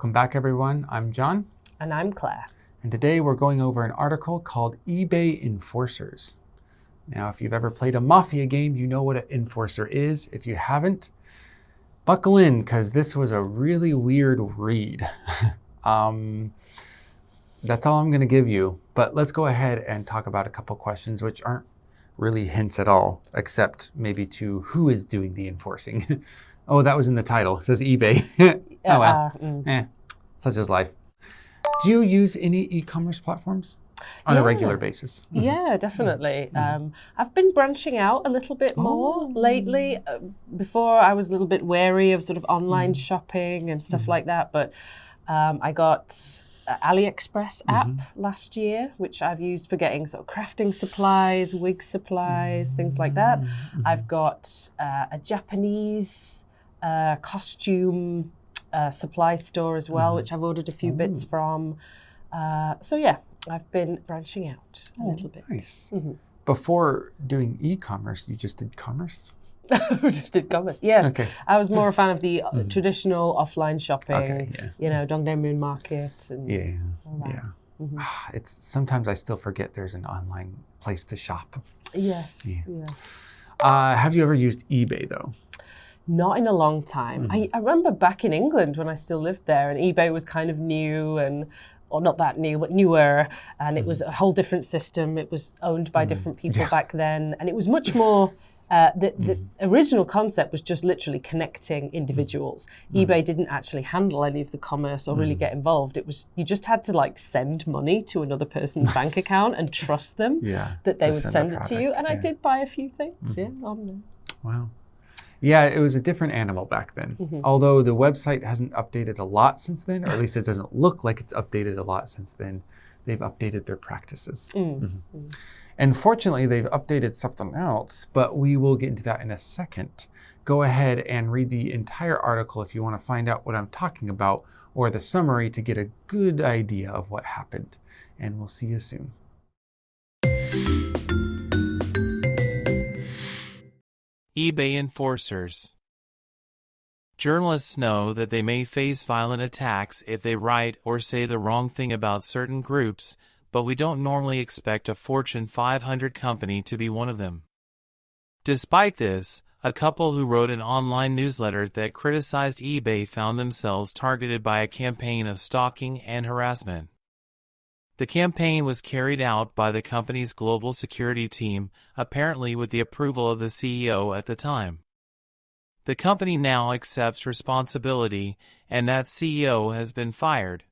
Welcome back, everyone. I'm John. And I'm Claire. And today we're going over an article called eBay Enforcerss. Now, if you've ever played a Mafia game, you know what an enforcer is. If you haven't, buckle in, because this was a really weird read. That's all I'm going to give you. But let's go ahead and talk about a couple questions which aren't really hints at all, except maybe to who is doing the enforcing. Oh, that was in the title. It says eBay. Oh, well. Such is life. Do you use any e-commerce platforms on a regular basis? Yeah, definitely. I've been branching out a little bit more lately. Before, I was a little bit wary of sort of online shopping and stuff like that, but I got AliExpress app last year, which I've used for getting sort of crafting supplies, wig supplies, things like that. I've got a Japanese costume supply store as well, which I've ordered a few bits from. So yeah, I've been branching out a little bit. Nice. Before doing e-commerce, you just did commerce? Just did commerce, yes. Okay. I was more a fan of the traditional offline shopping, Okay, you know, Dongdaemun Market and all that. It's sometimes I still forget there's an online place to shop. Yes. Have you ever used eBay though? Not in a long time. I remember back in England when I still lived there, and eBay was kind of new or not that new, but newer, and it was a whole different system. It was owned by different people back then, and it was much more. The original concept was just literally connecting individuals. eBay didn't actually handle any of the commerce or really get involved. It was you just had to like send money to another person's bank account and trust them that they would send it to you. And I did buy a few things. Wow. Yeah, it was a different animal back then. Although the website hasn't updated a lot since then, or at least it doesn't look like it's updated a lot since then. They've updated their practices. And fortunately, they've updated something else, but we will get into that in a second. Go ahead and read the entire article if you want to find out what I'm talking about, or the summary to get a good idea of what happened. And we'll see you soon. eBay Enforcerss. Journalists know that they may face violent attacks if they write or say the wrong thing about certain groups, but we don't normally expect a Fortune 500 company to be one of them. Despite this, a couple who wrote an online newsletter that criticized eBay found themselves targeted by a campaign of stalking and harassment. The campaign was carried out by the company's global security team, apparently with the approval of the CEO at the time. The company now accepts responsibility, and that CEO has been fired.